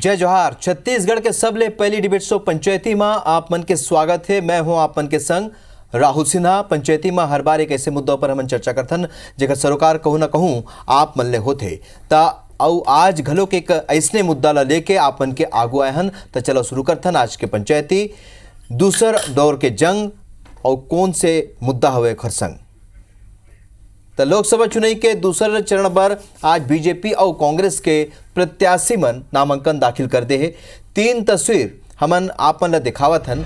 जय जोहार। छत्तीसगढ़ के सबले पहली डिबेट शो पंचायती में आप मन के स्वागत है। मैं हूं आप मन के संग राहुल सिन्हा। पंचायती में हर बार एक ऐसे मुद्दों पर हम चर्चा करथन जेकर सरोकार कहूँ ना कहूँ आप मन ले होते ता और आज घलोक एक ऐसने मुद्दा ला लेके आप मन के आगू आए हन। तो चलो शुरू करथन आज के पंचायती दूसर दौर के जंग और कौन से मुद्दा हवे खरसंग। तो लोकसभा चुनाव के दूसरे चरण पर आज बीजेपी और कांग्रेस के प्रत्याशी मन नामांकन दाखिल कर दे है। 3 तस्वीर हमन आपन ला दिखावत हन।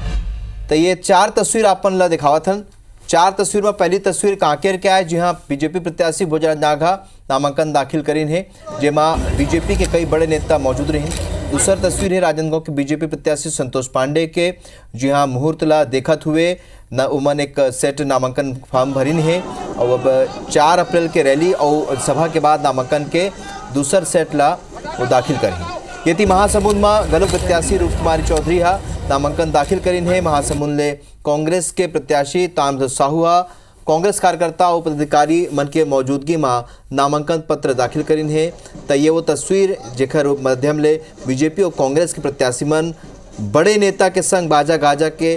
तो ये 4 तस्वीर आपन ला दिखावत हन। 4 तस्वीर में पहली तस्वीर कांकेर के आए जहाँ बीजेपी प्रत्याशी भोजराज नाघा नामांकन दाखिल करीन है, जेमा बीजेपी के कई बड़े नेता मौजूद रहे। दूसरा तस्वीर है राजनांदगांव के बीजेपी प्रत्याशी संतोष पांडे के, जहाँ मुहूर्त ला देखत हुए न उमन एक सेट नामांकन फॉर्म भरिन है और अब 4 अप्रैल के रैली और सभा के बाद नामांकन के दूसर सेट ला वो दाखिल करें। यदि महासमुंद में गलत प्रत्याशी रूप कुमारी चौधरी हा नामांकन दाखिल करीन है। महासमुंद ले कांग्रेस के प्रत्याशी ताम्रध्वज साहू हा कांग्रेस कार्यकर्ता और पदाधिकारी मन के मौजूदगी में नामांकन पत्र दाखिल करीन है। तो ये वो तस्वीर जेकर माध्यम ले बीजेपी और कांग्रेस के प्रत्याशी मन बड़े नेता के संग बाजा गाजा के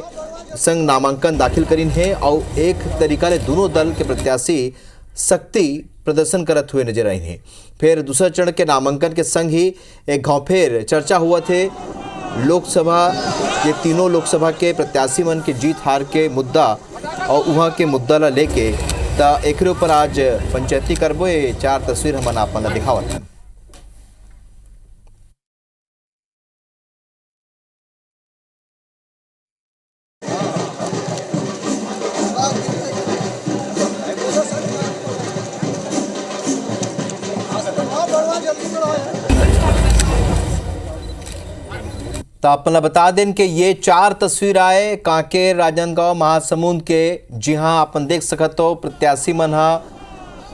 संग नामांकन दाखिल करीन है और एक तरीका ले दोनों दल के प्रत्याशी शक्ति प्रदर्शन करत हुए नजर आए हैं। फिर दूसरा चरण के नामांकन के संग ही एक गाँव फिर चर्चा हुआ थे लोकसभा के तीनों लोकसभा के प्रत्याशी मन के जीत हार के मुद्दा और वहाँ के मुद्दा ला लेके ता एकरे ऊपर आज पंचायती करबो। 4 तस्वीर हमन आपन ला दिखावत हन। तो आप बता दें कि ये 4 तस्वीर आए कांकेर राजनांदगांव महासमुंद के, जी हाँ अपन देख सकते हो प्रत्याशी मन हा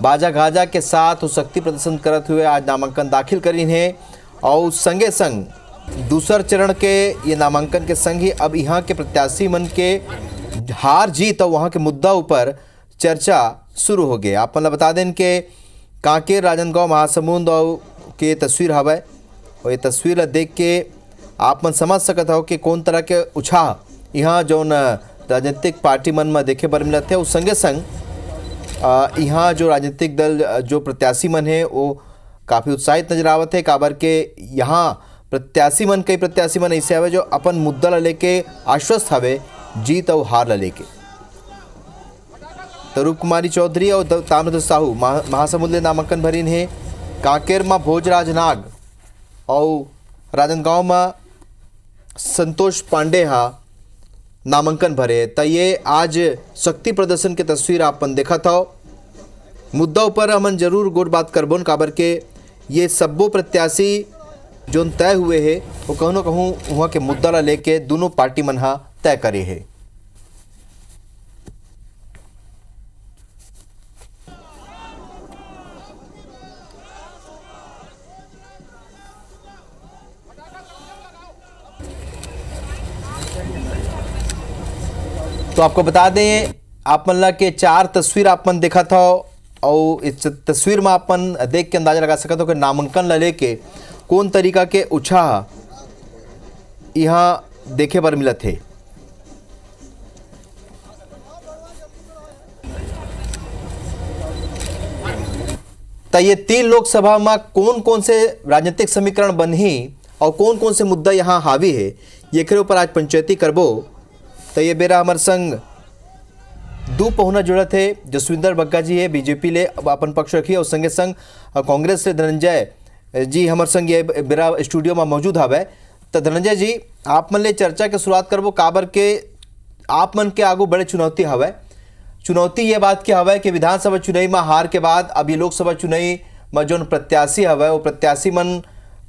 बाजा गाजा के साथ शक्ति प्रदर्शन करते हुए आज नामांकन दाखिल करी है। और संगे संग दूसर चरण के ये नामांकन के संग ही अब यहाँ के प्रत्याशी मन के हार जीत और वहाँ के मुद्दा ऊपर चर्चा शुरू हो गई। आप बता दें कि कांकेर राजनांदगांव महासमुंद और के तस्वीर हवा और ये तस्वीर देख के आप मन समझ सकत हो कि कौन तरह के उत्साह यहाँ जो राजनीतिक पार्टी मन में देखे बर मिलत है। उस संगे संग यहाँ जो राजनीतिक दल जो प्रत्याशी मन है वो काफ़ी उत्साहित नजर आवत है। काबर के यहाँ प्रत्याशी मन कई प्रत्याशी मन ऐसे हवे जो अपन मुद्दा ला लेके आश्वस्त हवे जीत और हार ला लेके। तो रूप कुमारी चौधरी और ताम्रध्वज साहू महासमुंद ले नामांकन भरीन है। कांकेर में भोजराज नाग और राजनांदगांव में संतोष पांडे हा नामांकन भरे। तो ये आज शक्ति प्रदर्शन के तस्वीर आपन देखा था। मुद्दा ऊपर हमन जरूर गोर बात करबोन काबर के ये सब्बो प्रत्याशी जो तय हुए है वो कहूँ ना कहूँ वहाँ के मुद्दा ला लेके दोनों पार्टी मन हा तय करे है। तो आपको बता दें आप मन ला के 4 तस्वीर आपन देखा था और इस तस्वीर में आपन देख के अंदाजा लगा सकते हो कि नामांकन ला लेके कौन तरीका के उत्साह यहाँ देखे बर मिलत है। तो ये 3 लोकसभा में कौन कौन से राजनीतिक समीकरण बनी और कौन कौन से मुद्दा यहाँ हावी है ये के ऊपर आज पंचायती करबो। तो ये बेरा हमार संग 2 पहुना जुड़त है। जसविंदर बग्गा जी है बीजेपी ले अपन पक्ष रखी और संगे संग कांग्रेस से धनंजय जी हमार संग ये बेरा स्टूडियो में मौजूद हवे। तो धनंजय जी आप मन ले चर्चा के शुरुआत करबो काबर के आप मन के आगू बड़े चुनौती हवे। चुनौती ये बात के हवे कि विधानसभा चुनाव में हार के बाद अब ये लोकसभा चुनाव में जो प्रत्याशी हवे वो प्रत्याशी मन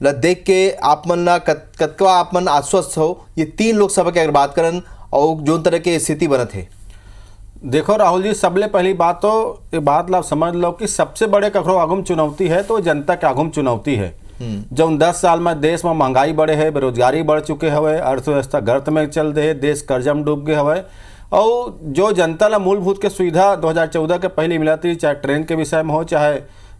ला देख के आप मन ला कतका आप मन आश्वस्त हो। ये 3 लोकसभा की अगर बात करन और जो तरह की स्थिति बनत है। देखो राहुल जी, सबले पहली बात तो ये बात ला समझ लो कि सबसे बड़े कखरो आगुम चुनौती है तो जनता के आगुम चुनौती है। जब 10 साल में देश में महंगाई बढ़े है, बेरोजगारी बढ़ चुके हवे, अर्थव्यवस्था गर्त में चल रहे है, देश कर्जा में डूब गए हवे और जो जनता ला मूलभूत के सुविधा 2014 के पहले मिला थी, चाहे ट्रेन के विषय में हो चाहे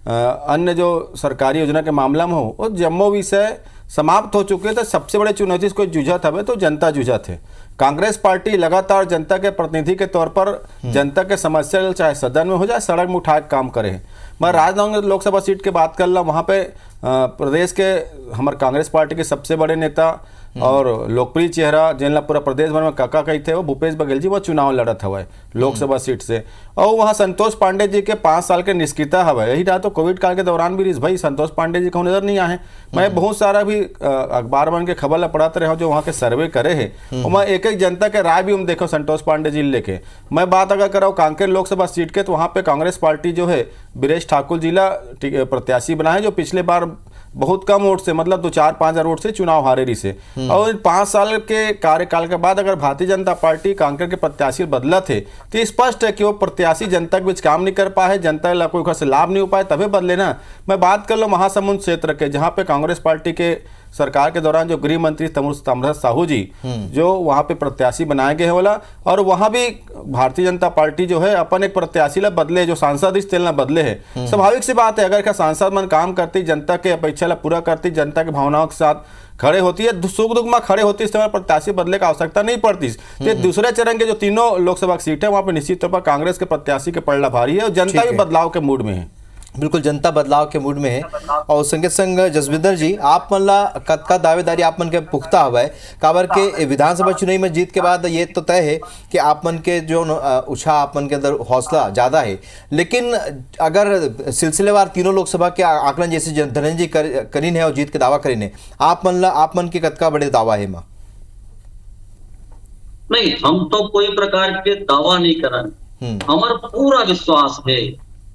अन्य जो सरकारी योजना के मामला में हो, वो जम्मो विषय समाप्त हो चुके थे। सबसे बड़े चुनौती से कोई जूझत हवे तो जनता जूझत है। कांग्रेस पार्टी लगातार जनता के प्रतिनिधि के तौर पर जनता के समस्या चाहे सदन में हो जाए सड़क में उठा के काम करे हैं। मैं राजनांदगांव लोकसभा सीट की बात कर ला, वहाँ पे प्रदेश के हमारे कांग्रेस पार्टी के सबसे बड़े नेता और लोकप्रिय चेहरा जिनला पूरा प्रदेश भर में काका कही थे वो भूपेश बघेल जी वो चुनाव लड़त हवे लोकसभा सीट से। और वहाँ संतोष पांडे जी के 5 साल के निष्क्रियता हवे। यही रहा तो कोविड काल के दौरान भी भाई संतोष पांडे जी को नजर नहीं आए। मैं बहुत सारा भी अखबार बन के खबर पढ़ाते रहा जो वहाँ के सर्वे करे है और मैं एक एक जनता के राय भी हम देखो संतोष पांडे जी लेके। मैं बात अगर कराऊँ कांकेर लोकसभा सीट के तो वहाँ पे कांग्रेस पार्टी जो है बीरेश ठाकुर जिला प्रत्याशी बना है जो पिछले बार बहुत कम वोट से मतलब 2-4-5 हजार वोट से चुनाव हारे रही से। और 5 साल के कार्यकाल के बाद अगर भारतीय जनता पार्टी कांकेर के प्रत्याशी बदला थे तो स्पष्ट है कि वो प्रत्याशी जनता के बीच काम नहीं कर पाए, जनता का कोई से लाभ नहीं हो पाए, तभी बदले ना। मैं बात कर लो महासमुंद क्षेत्र के जहाँ पे कांग्रेस पार्टी के सरकार के दौरान जो गृह मंत्री ताम्रध्वज साहू जी जो वहाँ पे प्रत्याशी बनाए गए वाला और वहाँ भी भारतीय जनता पार्टी जो है अपन एक प्रत्याशी ला बदले जो सांसद इस तेल बदले है। स्वाभाविक सी बात है अगर का सांसद मन काम करती जनता के अपेक्षा ला पूरा करती जनता की भावनाओं के साथ खड़े होती है सुख दुख में खड़े होती है इस समय प्रत्याशी बदले का आवश्यकता नहीं पड़ती। तो दूसरे चरण के जो तीनों लोकसभा सीट है वहाँ पे निश्चित तौर पर कांग्रेस के प्रत्याशी के पलड़ा भारी है और जनता भी बदलाव के मूड में है। बिल्कुल जनता बदलाव के मूड में है। और संगे संग जसविंदर जी आप मन ला कतका दावेदारी आप मन के पुख्ता हुआ है काबर के विधानसभा चुनाव में जीत के बाद ये तो तय है कि आप मन के जो उत्साह आप मन के अंदर हौसला ज़्यादा है, लेकिन अगर सिलसिलेवार तीनों लोकसभा के आकलन जैसे धनंजय करीन है और जीत के दावा करीन है आप मन के कतका बड़े दावा है माँ? नहीं, हम तो कोई प्रकार के दावा नहीं कर रहे। हमारा पूरा विश्वास है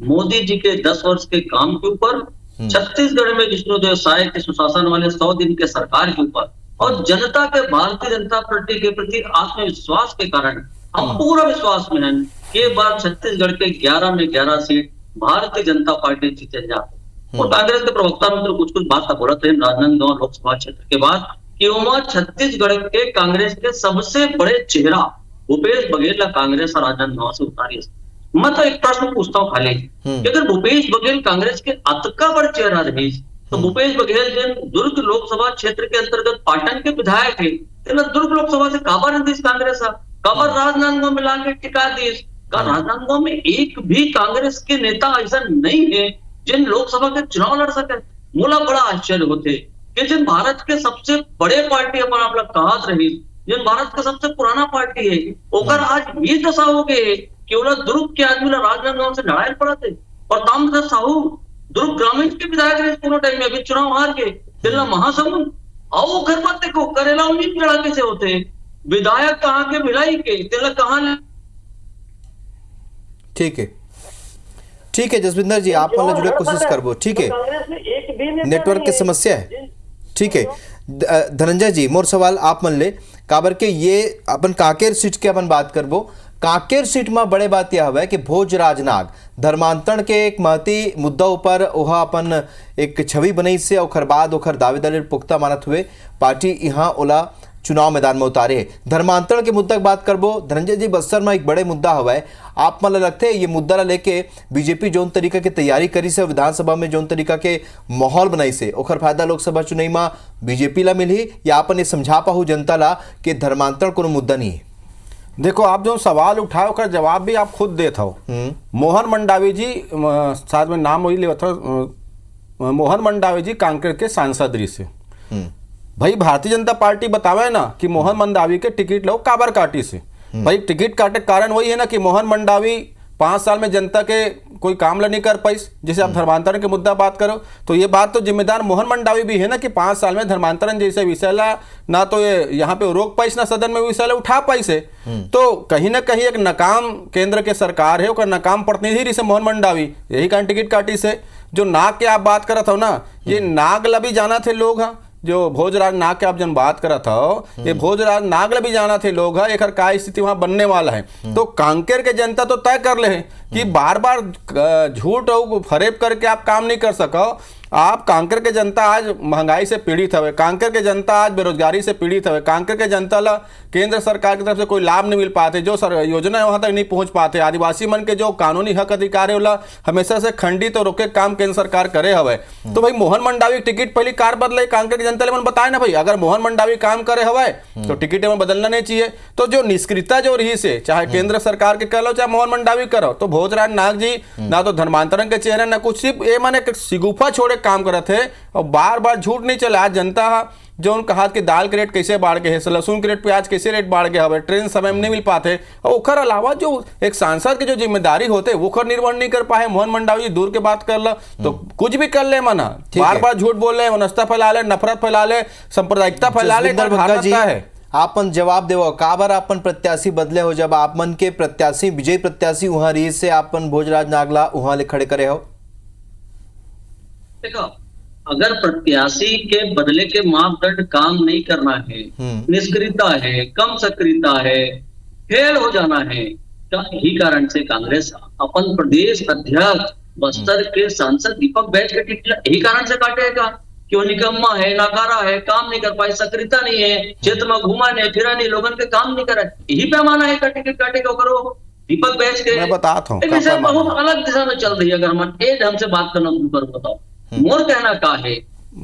मोदी जी के 10 वर्ष के काम के ऊपर, छत्तीसगढ़ में जिसमें व्यवसाय के सुशासन वाले 100 दिन के सरकार के ऊपर और जनता के भारतीय जनता पार्टी के प्रति आत्मविश्वास के कारण हम पूरा विश्वास में हैं कि बार छत्तीसगढ़ के 11 में 11 सीट भारतीय जनता पार्टी जीते जाते। और कांग्रेस के प्रवक्ता मित्र कुछ बात का बोला थे राजनांदगांव लोकसभा क्षेत्र के बाद कि वहां छत्तीसगढ़ के कांग्रेस के सबसे बड़े चेहरा भूपेश बघेल कांग्रेस और राजनांदगांव से उतारी। मैं तो एक प्रश्न पूछता हूँ खाली कि अगर भूपेश बघेल कांग्रेस के अतका बड़ चेहरा रही तो भूपेश बघेल जिन दुर्ग लोकसभा क्षेत्र के अंतर्गत पाटन के विधायक है दुर्ग लोकसभा से काबर नीतीश कांग्रेस काबर राजनांदगांव में लाके टिका दी। राजनांदगांव में एक भी कांग्रेस के नेता ऐसा नहीं है जिन लोकसभा के चुनाव लड़ सके। मोला बड़ा आश्चर्य होते कि जिन भारत के सबसे बड़े पार्टी अपन आप लोग कहत रही जिन भारत का सबसे पुराना पार्टी है ओकर आज भी दशा हो गए केवल दुर्ग के आदमी राजनांदगांव से लड़ाई पड़ा थे। और ताम्रध्वज साहू दुर्ग ग्रामीण के विधायक रहे पूरे टाइम में, अभी चुनाव हार के दिल्ला महासमुंद आओ घर पर देखो करेला उन्हीं लड़ा कैसे होते विधायक कहाँ के भिलाई के दिल्ला कहाँ। ठीक है जसविंदर जी आप मतलब जुड़े कोशिश करबो। ठीक है नेटवर्क की समस्या है। ठीक है धनंजय जी मोर सवाल आप मन ले काबर के ये अपन कांकेर सीट के अपन बात करबो। कांकेर सीट में बड़े बात यह है कि भोजराज नाग धर्मांतरण के एक महती मुद्दा ऊपर वह अपन एक छवि बनई से और बाद ओखर दावेदारी पुख्ता मानत हुए पार्टी यहाँ ओला चुनाव मैदान में उतारे है। धर्मांतरण के मुद्दा की बात करबो धनंजय जी बस्तर में एक बड़े मुद्दा हुआ है आप मन लगते है ये मुद्दा ला लेके बीजेपी जोन तरीका की तैयारी करी से विधानसभा में जोन तरीका के माहौल बनाई से ओखर फायदा लोकसभा चुनाव में बीजेपी ला मिली या अपन ये समझा पाहू जनता ला कि धर्मांतरण कोनो मुद्दा नहीं है? देखो आप जो सवाल उठाओ कर जवाब भी आप खुद देते हो। मोहन मंडावी जी साथ में नाम वही ले था मोहन मंडावी जी कांकेर के सांसद रही से भाई भारतीय जनता पार्टी बतावे ना कि मोहन मंडावी के टिकट लो काबर काटी से। भाई टिकट काटे कारण वही है ना कि मोहन मंडावी 5 साल में जनता के कोई काम नहीं कर पाई। जैसे आप धर्मांतरण के मुद्दा बात करो तो ये बात तो जिम्मेदार मोहन मंडावी भी है ना कि 5 साल में धर्मांतरण जैसे विषय ला ना तो ये यहाँ पे रोक पाई ना सदन में विषय ला उठा पाई से। तो कहीं ना कहीं एक नाकाम केंद्र के सरकार है नाकाम प्रतिनिधि रही से मोहन मंडावी यही कारण टिकट काटी से। जो नाग के आप बात करत हो ना ये नाग ला भी जाना थे लोग हाँ जो भोजराज नाग के आप जन बात करत हो ये भोजराज नाग ला भी जाना थे लोग है एक का स्थिति वहां बनने वाला है। तो कांकेर के जनता तो तय कर ले कि बार बार झूठ और फरेब करके आप काम नहीं कर सको। आप कांकर के जनता आज महंगाई से पीड़ित हवे, कांकर के जनता आज बेरोजगारी से पीड़ित हवे, कांकर के जनता ला केंद्र सरकार की तरफ से कोई लाभ नहीं मिल पाते, जो योजना है वहां तक नहीं पहुंच पाते, आदिवासी मन के जो कानूनी हक अधिकार है वाला हमेशा से खंडित और रोके काम केंद्र सरकार करे हवे। तो भाई मोहन मंडावी टिकट पहली कार बदले, कांकर की जनता मन बताए ना भाई, अगर मोहन मंडावी काम करे हवे तो टिकट में बदलना नहीं चाहिए। तो जो निष्क्रियता जो रही से, चाहे केंद्र सरकार के कह लो चाहे मोहन मंडावी करो, तो भोजराज नाग जी ना तो धर्मांतरण के चेहरे ना कुछ, सिर्फ ये माने सिगुफा छोड़े काम करते थे और बार बार झूठ नहीं चला। आज जनता जो उनका हाथ की दाल के रेट कैसे बढ़ गए है, लहसुन के रेट, प्याज कैसे रेट बढ़ गया है, ट्रेन समय में नहीं मिल पाते, और ओकर अलावा जो एक सांसद की जो जिम्मेदारी होते वो कर निर्वहन नहीं कर पाए। मोहन मंडावी जी दूर के बात कर ला तो कुछ भी कर ले, मना बार बार झूठ बोल ले, मनस्ता फैला ले, नफरत फैला ले, सांप्रदायिकता फैला ले, है आपन जवाब देवो काबर आपन प्रत्याशी बदले हो, जब आपमन के प्रत्याशी विजयी प्रत्याशी वहां रही से आपन भोजराज नागला वहां ले खड़े करे हो। देखो, अगर प्रत्याशी के बदले के मापदंड काम नहीं करना है, निष्क्रियता है, कम सक्रियता है, फेल हो जाना है, तो यही कारण से कांग्रेस अपन प्रदेश अध्यक्ष बस्तर के सांसद दीपक बैठ के टिकट यही कारण से काटेगा, क्यों निकम्मा है, नाकारा है, काम नहीं कर पाए, सक्रियता नहीं है, क्षेत्र में घुमा नहीं फिरा नहीं, लोगन के काम नहीं करा, यही पैमाना है टिकट काटेगा करो दीपक बैठ के। मैं बताता हूँ बहुत अलग दिशा में चल रही है। अगर हम एक ढंग से बात करना शुरू करो, बताओ मोर कहना का है,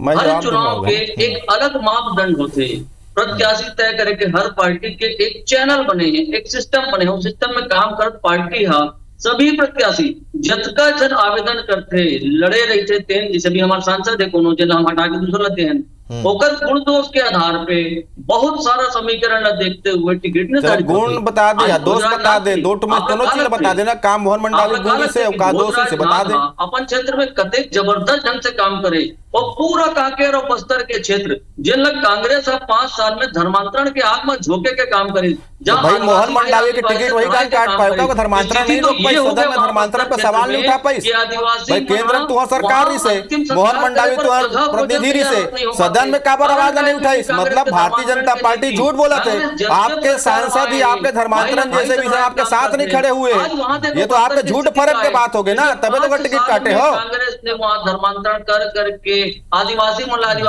हर चुनाव के एक अलग मापदंड होते, प्रत्याशी तय करे के हर पार्टी के एक चैनल बने हैं, एक सिस्टम बने हैं, सिस्टम में काम कर पार्टी है, सभी प्रत्याशी जतका जन आवेदन करते लड़े रहे थे तेन, जैसे भी हमारे सांसद है कोनो जिला हम हटा के दूसरा लेते हैं, ओकर गुण दोष के आधार पे बहुत सारा समीकरण देखते हुए टिकट ने गुण बता दे, दोष बता दे, दो दोनों चीज बता देना, काम मोहन मंडावी गुण से का दोष से बता दे। अपन क्षेत्र में कतेक जबरदस्त ढंग से काम करे और पूरा कांकेर और बस्तर के क्षेत्र जिन लग कांग्रेस अब 5 साल में धर्मांतरण के आग में झोंके के काम करे, भाई मोहन मंडावी के टिकट वही का काट पाएगा, धर्मांतरण नहीं रोक पाई, सदन में धर्मांतरण पे सवाल नहीं उठा पाई। भाई केंद्र में तुह सरकार से, मोहन मंडावी तुह प्रतिनिधि से, सदन में काबर आवाज नहीं उठाई, मतलब भारतीय जनता पार्टी झूठ बोला थे, आपके सांसद ही आपके धर्मांतरण जैसे विषय आपके साथ नहीं खड़े हुए, ये तो आपके झूठ फर्क के बात हो गई ना, तभी तो टिकट काटे हो। कांग्रेस ने वहां धर्मांतरण कर करके आदिवासी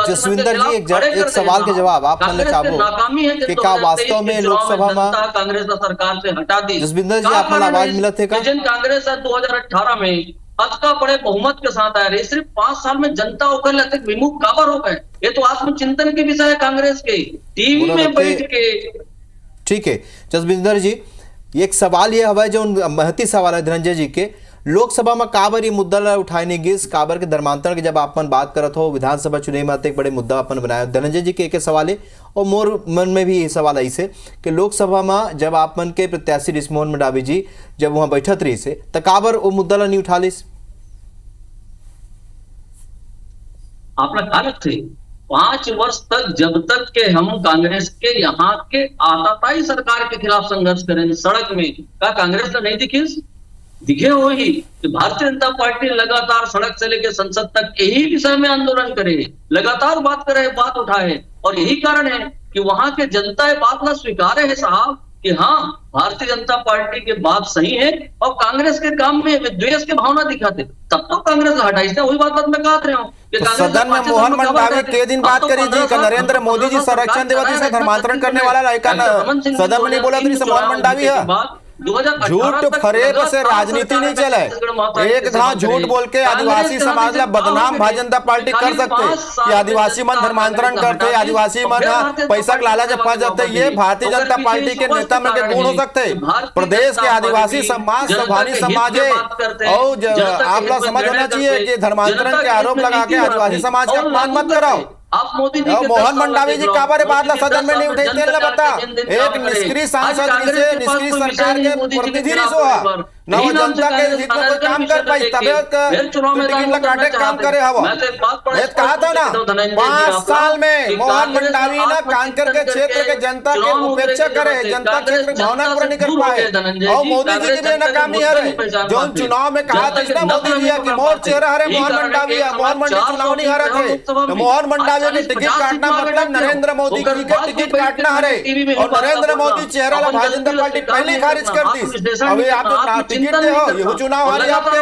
जसविंदर जी एक सवाल के जवाब आप नाकामी है कि का वास्तव में लोकसभा में कांग्रेस सरकार से हटा दी। जसविंदर जी आपको आवाज मिला थे का 2018 में अतका बड़े बहुमत के साथ आए रहे, सिर्फ 5 साल में जनता होकर लेते विमुख काबर हो गए, ये तो आत्मचिंतन के विषय है कांग्रेस के, टीवी में बैठ के। ठीक है जसविंदर जी, एक सवाल ये हवा जो महती सवाल है धनंजय जी के, लोकसभा में काबर ये मुद्दा ला उठाने गिस, काबर के धर्मांतरण के जब अपन बात करत हो, विधानसभा चुनाव में एक बड़े मुद्दा अपन बनाया, धनंजय जी के एक सवाल है और मोर मन में भी ये सवाल आई से कि लोकसभा में जब आपन के प्रत्याशी रिस मोहन मंडावी जी जब वहां बैठत रही से तो काबर वो मुद्दा ला नहीं उठा लिस। आप लोग अलग थे 5 वर्ष तक, जब तक के हम कांग्रेस के यहाँ के आताताई सरकार के खिलाफ संघर्ष करें सड़क में, का कांग्रेस ने नहीं दिखे हो ही कि भारतीय जनता पार्टी लगातार सड़क से लेकर संसद तक यही विषय में आंदोलन करे, लगातार बात करे, बात उठाए, और यही कारण है कि वहां के जनता ये बात ना स्वीकारे है साहब कि हाँ भारतीय जनता पार्टी की बात सही है और कांग्रेस के काम में द्वेष के भावना दिखाते, तब तो कांग्रेस हटाई से वही बात मैं कह रहा हूँ। सदन में मोहन मंडावी के दिन बात करी जी का नरेंद्र मोदी जी संरक्षण दिवस से धर्मांतरण करने वाला सदन में नहीं बोला तो मोहन मंडावी है, झूठ फरेब से राजनीति नहीं चले, एक था झूठ बोल के आदिवासी समाज ला बदनाम भारतीय जनता पार्टी कर सकते कि आदिवासी मन धर्मांतरण करते, आदिवासी मन पैसा लालच फंस जाते, ये भारतीय जनता पार्टी के नेता में के गुण हो सकते। प्रदेश के आदिवासी समाज सभानी समाज है और आप लोग समझ होना चाहिए कि धर्मांतरण के आरोप लगा के आदिवासी समाज का अपमान मत कराओ। आप मोदी जी मोहन मंडावी जी काबर बात सदन में नहीं उठे, बता एक निष्क्रिय सांसद से निष्क्रिय सरकार के प्रतिनिधि रिसोहा न वो जनता के हित में कोई काम कर पाई, तबे टिकट ला काटे काम करे हवा। मैं कहा था ना 5 साल में मोहन मंडावी ना कांकर के क्षेत्र के जनता के उपेक्षा करे, जनता क्षेत्र की भावना पूरा नहीं कर पाए, और मोदी जी की भी नाकामी है जो चुनाव में कहा था ना मोदी जी कि मोर चेहरा हरे मोहन मंडावी है, मोहन मंडावी चुनाव नहीं हारा थे, मोहन मंडावी है कि टिकट काटना मतलब नरेंद्र मोदी जी का टिकट काटना है, और नरेंद्र मोदी चेहरा ला भारतीय जनता पार्टी पहले ही खारिज कर दी। अभी आप तो टिकट दे हो, ये चुनाव हारे आपके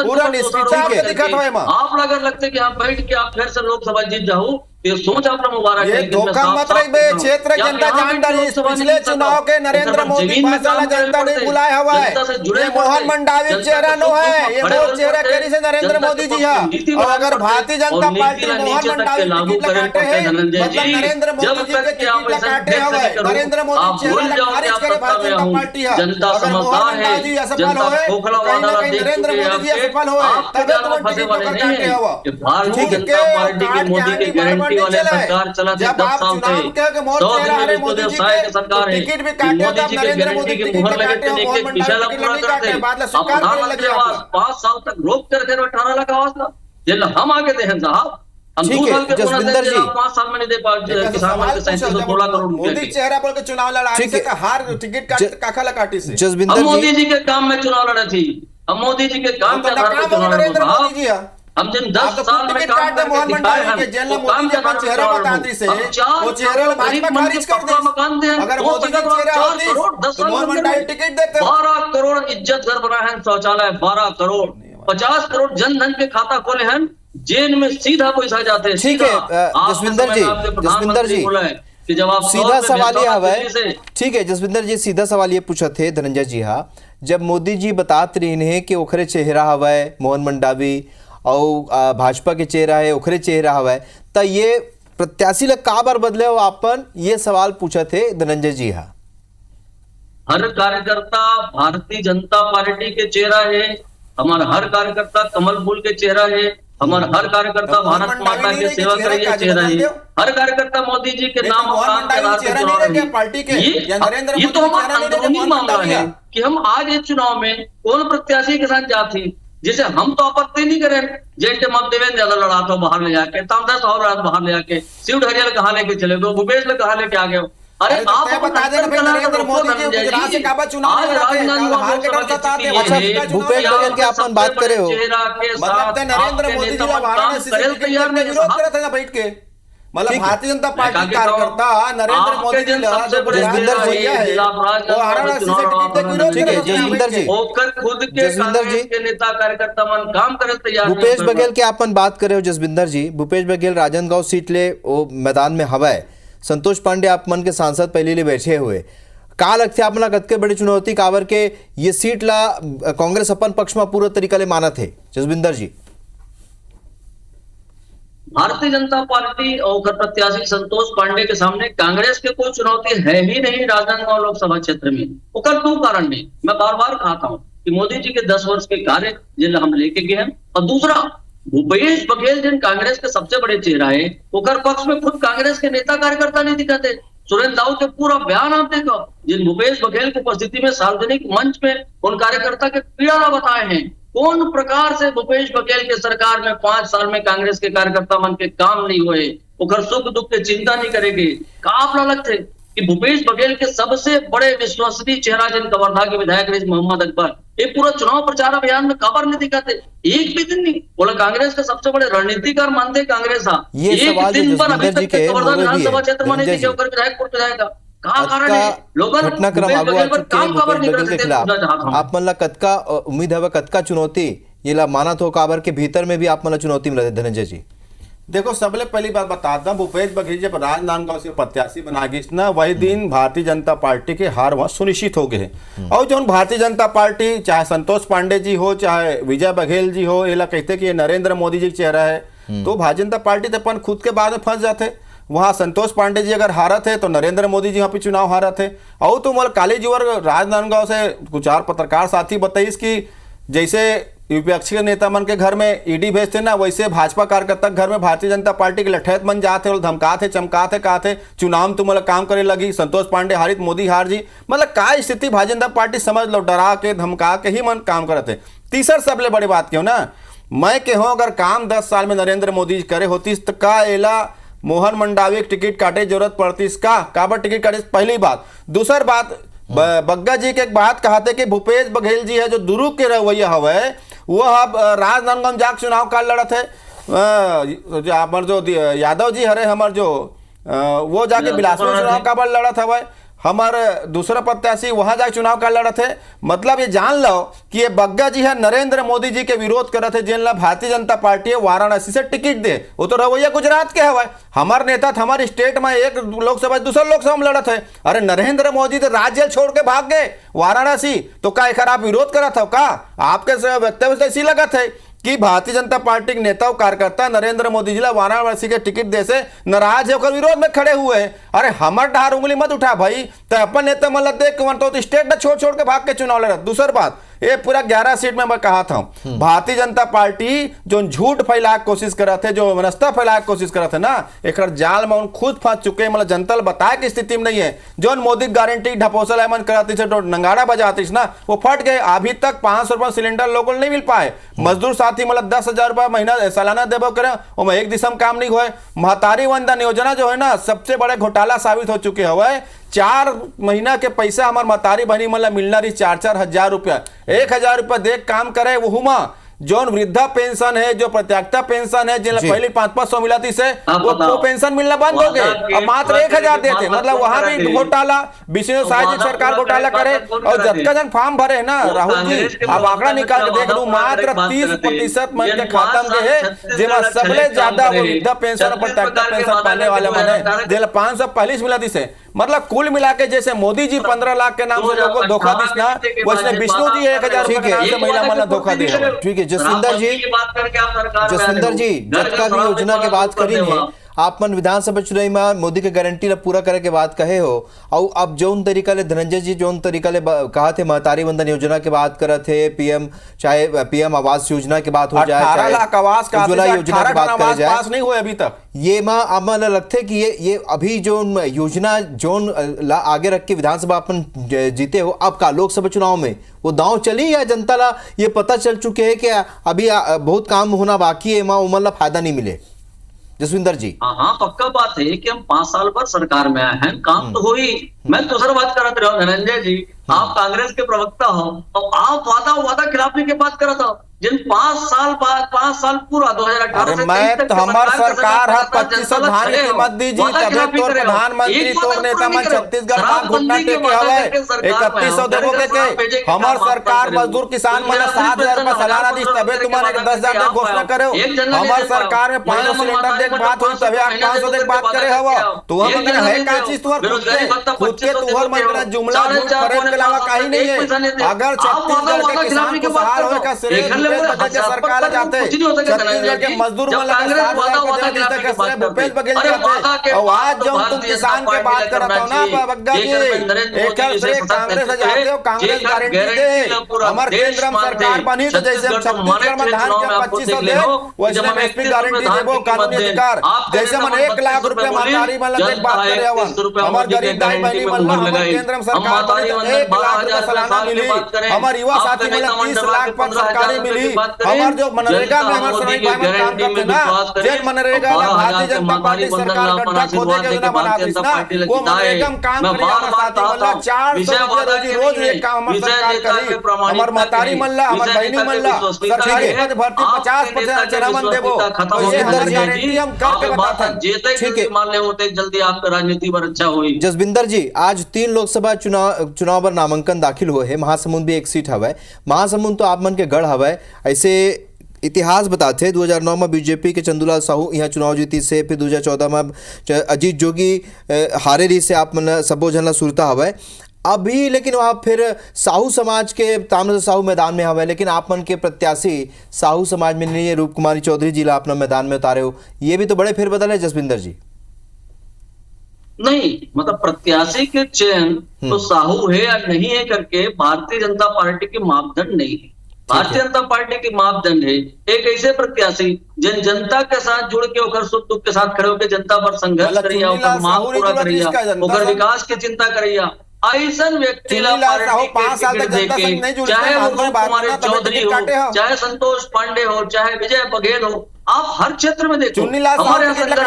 पूरा निश्चित दिखत हो। आप अगर लगते कि आप बैठ के आप फिर से लोकसभा जीत जाओ, ये सोच अपना मुबारक ये है। धोखा मत रही बे, क्षेत्र जनता जानदार है। पिछले चुनाव के नरेंद्र मोदी पासाला जनता ने बुलाया हुआ है। ये मोहन मंडावी चेहरा नो है, ये वो चेहरा करी से नरेंद्र मोदी जी है। और अगर भारतीय जनता पार्टी मोहन मंडावी टिकट लगाते हैं मतलब नरेंद्र मोदी जी के टिकट लगाते हैं। नरेंद्र मोदी चेहरा खारिज करे भारतीय जनता पार्टी है। अगर मोहन मंडावी असफल होए, कहीं ना कहीं नरेंद्र मोदी जी असफल होए, तब तो टिकट काटे हो। भारतीय जनता पार्टी के मोदी के गारंटी वाले सरकार चला थी 10 साल से, 100 दिन में विष्णुदेव साय की सरकार है। मोदी जी के गारंटी के मुहर लगे थे, एक पिछला पूरा करते। अब प्रधानमंत्री आवास 5 साल तक रोक कर 18 लाख आवास का जेल हम आगे दे साहब। हम 2 साल के जसविंदर जी 5 साल में नहीं दे पाए किसान को 3716 करोड़ रुपए। मोदी चेहरा बोल के चुनाव लड़ा से का हार टिकट काट काखा काटी से। जसविंदर हम मोदी जी जी के काम में चुनाव लड़े थी, हम मोदी जी के काम के आधार पर चुनाव लड़े थे। हम जिन 10 साल में काम करके दिखाए हैं वो काम के आधार पर चुनाव लड़े से वो चेहरे भाजपा खारिज कर दे। मकान दे अगर मोदी का चेहरा 4 करोड़ 10 साल में टिकट देते 12 करोड़ इज्जत घर बना है, शौचालय 12 करोड़, 50 करोड़ जन धन के खाता खोले हैं, जेल में सीधा पैसा जाते हैं। ठीक है जसविंदर जी कि जब आप सीधा सवाल ये है, ठीक है जसविंदर जी सीधा सवाल ये पूछा थे धनंजय जी। हाँ, जब मोदी जी बतात रही हैं कि ओखरे चेहरा हवा है मोहन मंडावी और भाजपा के चेहरा है ओखरे चेहरा हवा है, तो ये प्रत्याशी लग का बार बदले हो आपन, ये सवाल पूछा थे धनंजय जी। हाँ, हर कार्यकर्ता भारतीय जनता पार्टी के चेहरा है, हमारा हर कार्यकर्ता कमल फूल के चेहरा है, हमारा हर कार्यकर्ता भारत माता की सेवा कर रही है चेहरा है, हर कार्यकर्ता मोदी जी के नाम और काम के आधार पर चुनाव है। ये तो हमारा अंदरूनी मामला है कि हम आज इस चुनाव में कौन प्रत्याशी के साथ जाते, जिसे हम तो आपत्ति नहीं करें। जेठ मत देवेंद्र ज्यादा लड़ा था बाहर ले जाके, तामदास और रात बाहर ले जाके, शिव ढरियल कहा लेके चले गए, भूपेश ने कहा लेके आ गए। अरे आप बता देना फिर नरेंद्र मोदी जी गुजरात से काबा चुनाव आज राजनांदगांव लोकसभा की अच्छा भूपेश बघेल की आप बात करे हो, मतलब नरेंद्र मोदी जी वाराणसी से विरोध करे थे ना बैठ के, मतलब भारतीय जनता पार्टी कार्यकर्ता नरेंद्र मोदी जी जसविंदर जी जसविंदर जी के नेता कार्यकर्ता मन काम करे तैयार। भूपेश बघेल की आप बात करे हो जसविंदर जी, भूपेश बघेल राजनांदगांव सीट ले वो मैदान में हवा है, संतोष पांडे आप मन के सांसद पहले लिए बैठे हुए, का लगते आप कतके बड़ी चुनौती काबर के ये सीट ला कांग्रेस अपन पक्ष में पूरा तरीका ले माना थे जसविंदर जी? भारतीय जनता पार्टी और प्रत्याशी संतोष पांडे के सामने कांग्रेस के कोई चुनौती है ही नहीं राजनांदगांव लोकसभा क्षेत्र में। वो कल 2 कारण में मैं बार बार कहता हूँ कि मोदी जी के 10 वर्ष के कार्य जिन हम लेके गए हैं, और दूसरा भूपेश बघेल जिन कांग्रेस के सबसे बड़े चेहरा है, ओकर पक्ष में खुद कांग्रेस के नेता कार्यकर्ता नहीं दिखाते। सुरेंद्र दाऊ के पूरा बयान आप देखो, जिन भूपेश बघेल की उपस्थिति में सार्वजनिक मंच में उन कार्यकर्ता के पीड़ा बताए हैं, कौन प्रकार से भूपेश बघेल के सरकार में 5 साल में कांग्रेस के कार्यकर्ता मन के काम नहीं हुए, ओकर सुख दुख के चिंता नहीं करेंगे। का लगते कि भूपेश बघेल के सबसे बड़े विश्वसनीय चेहरा जिन कवर्धा के विधायक रहे मोहम्मद अकबर, ये पूरा चुनाव प्रचार अभियान में खबर नहीं दिखाते, एक भी दिन नहीं बोला। कांग्रेस के सबसे बड़े रणनीतिकार मानते कांग्रेस एक दिन पर अभी तक कवर्धा विधानसभा क्षेत्र में नहीं दिखे विधायक विधायक घटनाक्रम आगू आ चुके हैं भूपेश बघेल के खिलाफ। आप मन ला कतका उम्मीद है कतका चुनौती ये ला माना तो काबर के भीतर में भी आप मन ला चुनौती मिला धनंजय जी? देखो सबले पहली बात बताता हूँ, भूपेश बघेल जब राजनांदगांव से प्रत्याशी बना गई ना, वही दिन भारतीय जनता पार्टी के हार वहां सुनिश्चित हो गए। और जो भारतीय जनता पार्टी चाहे संतोष पांडे जी हो चाहे विजय बघेल जी हो, ये कहते कि ये नरेंद्र मोदी जी चेहरा है, तो भारतीय जनता पार्टी तो अपन खुद के बाद में फंस जाते। वहाँ संतोष पांडे जी अगर हारा थे तो नरेंद्र मोदी जी वहाँ पे चुनाव हारा थे। और तो मतलब काली जी और राजनांदगांव से कुछ 4 पत्रकार साथी बताइस कि जैसे विपक्षी नेता मन के घर में ईडी भेजते ना, वैसे भाजपा कार्यकर्ता घर में भारतीय जनता पार्टी के लठैत मन जाते और धमकाते चमकाते कहते चुनाव में तुम मतलब काम करे लगी, संतोष पांडे हारित मोदी हार जी। मतलब का स्थिति भारतीय जनता पार्टी समझ लो, डरा के धमका के ही मन काम करते। तीसरा सबले बड़ी बात क्यों ना, मैं के हो अगर काम 10 साल में नरेंद्र मोदी जी करे होती तो का एला मोहन मंडावी टिकट काटे जरूरत पड़ती इसका काबर टिकट काटे, पहली बात। दूसरी बात बग्गा जी के एक बात कहते कि भूपेश बघेल जी है जो दुरुप के रवैया हवे वो अब राजनांदगांव जाके चुनाव का लड़त है। जो हमार जो यादव जी हरे हमार जो वो जाके बिलासपुर चुनाव का बड़ लड़ा था भाई, हमारे दूसरा प्रत्याशी वहां जाके चुनाव का लड़ा थे। मतलब ये जान लो कि ये बग्गा जी है नरेंद्र मोदी जी के विरोध कर रहे थे, जिन ला भारतीय जनता पार्टी है वाराणसी से टिकट दे, वो तो रवैया गुजरात के हवा। हमारे नेता था हमारे स्टेट में एक लोकसभा दूसरा लोकसभा में लड़ा थे। अरे नरेंद्र मोदी तो राज्य छोड़ के भाग गए वाराणसी, तो का एक आप विरोध करा था का? आपके वक्तव्य से ऐसी लगा थे कि भारतीय जनता पार्टी के नेता और कार्यकर्ता नरेंद्र मोदी जी वाराणसी के टिकट दे से नाराज है, विरोध में खड़े हुए हैं। अरे हमार डहार उंगली मत उठा भाई, तो अपन नेता मतलब देख तो स्टेट छोड़ छोड़ के भाग के चुनाव लड़ा। दूसरी बात, ये पूरा 11 सीट में मैं कहा था भारतीय जनता पार्टी जो झूठ फैलाए कोशिश कर रहे थे, जो मनस्ता फैलाए कोशिश कर रहे थे ना, एक जाल में खुद फंस चुके। मतलब जनता बताए की स्थिति में नहीं है। जो मोदी गारंटी ढपोसल अमन कराती थे, नंगाड़ा बजाती ना, वो फट गए। अभी तक 500 रुपये सिलेंडर लोगों नहीं मिल पाए। मजदूर साथी मतलब 10,000 रुपया महीना सालाना देबो करे, वो एक दिशा में काम नहीं हुए। महतारी वंदन योजना जो है ना, सबसे बड़े घोटाला साबित हो चुके हुए। 4 महीना के पैसा हमारे महतारी बहनी मतलब मिलना रही 4-4 हजार रुपया, 1,000 रुपया देख काम करे। वो हुमा जो वृद्धा पेंशन है, जो प्रत्यागता पेंशन है, जिन पहले 500-500 मिला थी से वो पेंशन मिलना बंद हो गए। अब मात्र 1,000 देते, मतलब वहां भी घोटाला, विष्णु साय जी सरकार घोटाला करे। और जब जन फॉर्म भरे है ना राहुल जी, अब आंकड़ा निकाल के देख लू, मात्र 30% मन के खाता में है, जिसमें सबसे ज्यादा वृद्धा पेंशन और प्रत्यागता पेंशन पाने वाले मन है 545 मिला थी से। मतलब कुल मिला के जैसे मोदी जी 15 लाख के नाम से लोगों को धोखा दिसना, वैसे विष्णु जी 1,000 रुपए के नाम से महिला मन धोखा दे। ठीक है जसविंदर जी, जसविंदर जी जटका की योजना की बात करी है आप मन विधानसभा चुनाव में मोदी के गारंटी ला पूरा करे के बात कहे हो। और अब जौन तरीका ले धनंजय जी जौन तरीका ले कहा थे महतारी वंदन योजना के बात करे थे, पीएम चाहे पीएम आवास योजना की बात हो जाए, 18 लाख आवास का उज्ज्वला योजना की बात करे जाए, पास नहीं हुए अभी तक। ये माँ अब मन लगते कि ये अभी जो योजना जोन आगे रख के विधानसभा अपन जीते हो, अब का लोकसभा चुनाव में वो दांव चली या जनता ला ये पता चल चुके हैं कि अभी बहुत काम होना बाकी है, माँ उमर ला फायदा नहीं मिले? जसविंदर जी हाँ पक्का बात है कि हम 5 साल बाद सरकार में आए हैं, काम तो हो ही। मैं दूसरा बात कर रहा था धनंजय जी, आप कांग्रेस के प्रवक्ता हो और आप वादा खिलाफी की बात कर रहा था। जिन 5 साल बाद 5 साल पूरा 2018 से मैं तो हमार सरकार है 2500 धान की कीमत दीजिए, तबे तोर प्रधानमंत्री तोर नेता मन छत्तीसगढ़ में घुटना टेके हवे 3100 देबो के हमार सरकार मजदूर किसान मन 7,000 रुपया सालाना दी, तबे तुम्हारे 10,000 दे घोषणा करे हो। हमार सरकार में 500 सिलेंडर दे बात हुई, तबे 500 दे बात करे हवो। तू हम कहने है का चीज तुहर खुद के तुहर मन जुमला झूठ फरेब के अलावा कहीं नहीं है। अगर छत्तीसगढ़ के किसान को सहार होए का श्रेय सरकार जाते, छत्तीसगढ़ के मजदूर भूपेश बघेल जाते। और आज जब तुम किसान के बात करते हो ना बग्गा जी, कांग्रेस जाते हो, कांग्रेस गारंटी दे हमार केंद्र में सरकार बनी तो जैसे छत्तीसगढ़ में धान के 2500 दे वैसे में एसपी गारंटी देबो कानूनी अधिकार। जैसे मन 1 लाख रुपया महतारी मन के बात करे हवन, हमार गरीब दाई बहनी मन हमार केंद्र में सरकार बनी तो 1 लाख रुपया सालाना मिली। हमार युवा साथी मन 30 लाख पर सरकारी मिली। हमार जो मनरेगा में हमार श्रमिक भाई मन काम करते ना, जेल मनरेगा ला भारतीय जनता पार्टी सरकार गड्ढा खोदे के योजना बनाती ना, वो मनरेगा में काम करी हमार साथी मन 400 रोज एक काम हमार सरकार करी। हमार महतारी मन ला हमार बहनी मन ला सरकारी पद भर्ती 50% चरावन देबो, तो ये हमार गारंटी हम करके बताथन। ठीक है मान ले होते जल्दी आपका राजनीति पर अच्छा हुई। जसविंदर जी आज 3 लोकसभा चुनाव पर नामांकन दाखिल हुए है, महासमुंद भी एक सीट हवा। महासमुंद तो आप मन के गढ़ हवा। ऐसे इतिहास बताते 2009 में बीजेपी के चंदूलाल साहू यहाँ चुनाव जीती से, फिर 2014 में अजीत जोगी हारे रही से आप मन सबो झन ला सुरता हवा अभी। लेकिन वहाँ फिर साहू समाज के ताम्र साहू मैदान में हवा, लेकिन आप मन के प्रत्याशी साहू समाज में नहीं है, रूप कुमारी चौधरी जी ला अपना मैदान में उतारे हो, ये भी तो बड़े फेरबदल है जसविंदर जी। नहीं मतलब प्रत्याशी के चयन तो साहू है या नहीं है करके भारतीय जनता पार्टी के मापदंड नहीं है। भारतीय जनता पार्टी के मापदंड है एक ऐसे प्रत्याशी जिन जनता के साथ जुड़ के ओकर सुख दुख के साथ खड़े होकर जनता पर संघर्ष करिया, ओकर मांग पूरा करिया, ओकर विकास की चिंता करिया। ऐसा व्यक्ति ला पार्टी देके चाहे वो रूप कुमारी चौधरी हो, चाहे संतोष पांडे हो, चाहे विजय बघेल हो, आप हर क्षेत्र में देखो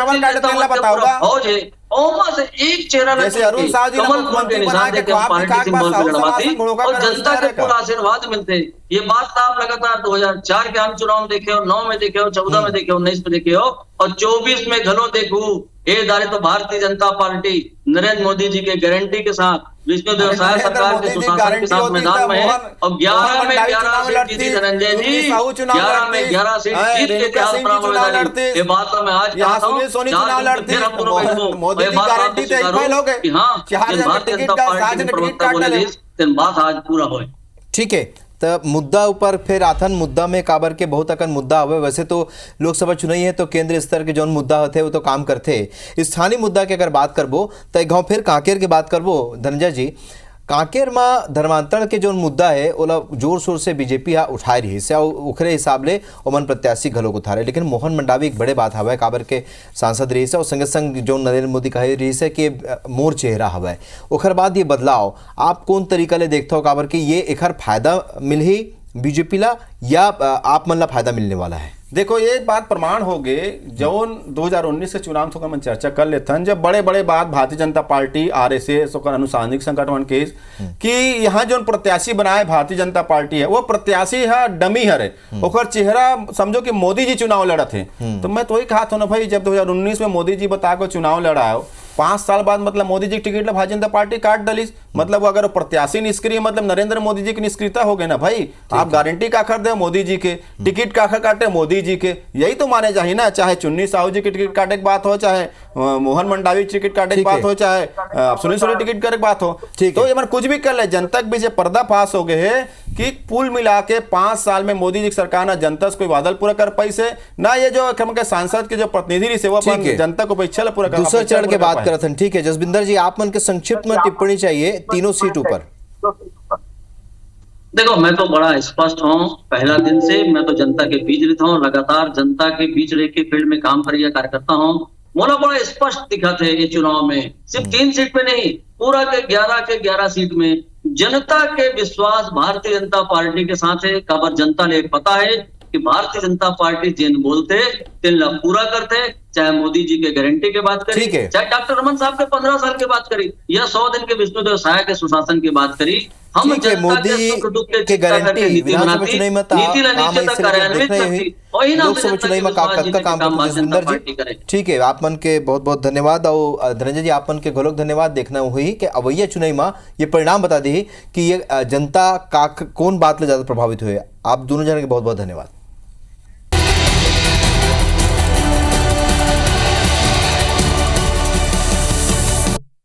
हमारे ओमा से एक चेहरा कमल फूल के निशान देके हम पार्टी सिंबल पे लड़वाती और जनता के पूरा आशीर्वाद मिलते। ये बात तो आप लगातार 2004 के आम चुनाव में देखे हो, 9 में देखे हो, 14 में देखे हो, 19 में देखे हो, और 24 में घलो देखू ये दारे तो भारतीय जनता पार्टी नरेंद्र मोदी जी के गारंटी के साथ विष्णु देव साय सरकार के सुशासन के साथ मैदान में है, और 11 में 11 सीट जीती धनंजय जी, 11 में 11 सीट जीत के इतिहास बराबर ये बात मैं आज कहता हूँ। फिर हम दोनों बहनों ये बात कि हाँ भारतीय जनता पार्टी के प्रवक्ता बोले बात आज पूरा हो। ठीक है, तो मुद्दा ऊपर फिर आथन मुद्दा में काबर के बहुत अकन मुद्दा हवे। वैसे तो लोकसभा चुनाई है तो केंद्र स्तर के जो मुद्दा होते वो तो काम करते। स्थानीय मुद्दा के अगर बात करबो तो गाँव फिर कांकेर की बात करबो धनंजय जी। कांकेर में धर्मांतरण के जो मुद्दा है ओला जोर शोर से बीजेपी उठाए रही से उखरे हिसाब ले ओमन प्रत्याशी घलोक उठारे, लेकिन मोहन मंडावी एक बड़े बात हवा काबर के सांसद रही से और संगे संग जो नरेंद्र मोदी कहे रही से कि मोर चेहरा हवा। ओखर बाद ये बदलाव आप कौन तरीका ले देखते हो काबर के ये एखर फायदा मिलही बीजेपी ला या आप मन ला फायदा मिलने वाला है? देखो ये बात प्रमाण हो गए जौन 2019 के चुनाव थोड़ा हम चर्चा कर लेते हैं, जब बड़े बड़े बात भारतीय जनता पार्टी आरएसएस और अनुसांगिक संगठन के कि यहाँ जो प्रत्याशी बनाए भारतीय जनता पार्टी है वो प्रत्याशी है डमी हरे, ओकर चेहरा समझो कि मोदी जी चुनाव लड़ा थे। तो मैं तो ही कहा था ना भाई, जब 2019 में मोदी जी बता को चुनाव लड़ाओ 5 साल बाद मतलब मोदी जी की टिकट भारतीय जनता पार्टी काट डली, मतलब अगर प्रत्याशी निष्क्रिय मतलब नरेंद्र मोदी जी की निष्क्रियता हो गई ना भाई। आप गारंटी का कर दे मोदी जी के टिकट का काटे मोदी जी के, यही तो माने चाहिए ना। चाहे चुन्नी साहू जी की टिकट काटे की बात हो, चाहे मोहन मंडावी टिकट काटे की बात हो, चाहे सुनील सोनी टिकट करे की बात हो, तो ये कुछ भी कर ले। जनता के बीच पर्दा फाश हो गए है कि कुल मिला के 5 साल में मोदी जी की सरकार ना जनता से कोई वादल पूरा कर पाई से ना, ये जो सांसद के जो प्रतिनिधि से वो जनता को परीक्षा पूरा कर। दूसरे चरण के बात करते हैं। ठीक है जसबिंदर जी, आप मन के संक्षिप्त में टिप्पणी चाहिए तीनों सीट ऊपर। देखो मैं तो बड़ा स्पष्ट हूँ, पहला दिन से मैं तो जनता के बीच रहता हूँ, लगातार जनता के बीच रह के फील्ड में काम करिए कार्यकर्ता हूँ। मोला बड़ा स्पष्ट दिखा थे ये चुनाव में, सिर्फ 3 सीट पे नहीं पूरा के 11 सीट में जनता के विश्वास भारतीय जनता पार्टी के साथ है। खबर जनता ने पता है कि भारतीय जनता पार्टी जिन बोलते तिन पूरा करते, चाहे मोदी जी के गारंटी की बात करी, चाहे डॉक्टर रमन साहब के 15 साल की बात करी, या 100 दिन के विष्णुदेव साय के सुशासन की बात करी। हम जनता के सुख दुख के चिंता करके नीति बनाती, नीति नीचे तक कार्यान्वित करती, वही ना लोकसभा चुनाव में काम जसबिंदर जी। ठीक है, आप मन के बहुत बहुत धन्यवाद। और धनंजय जी आप मन के घलोक धन्यवाद। देखना हुई कि अवैया चुनाव में ये परिणाम बता दी कि ये जनता का कौन बात ले ज्यादा प्रभावित हुए। आप दोनों जन के बहुत बहुत धन्यवाद।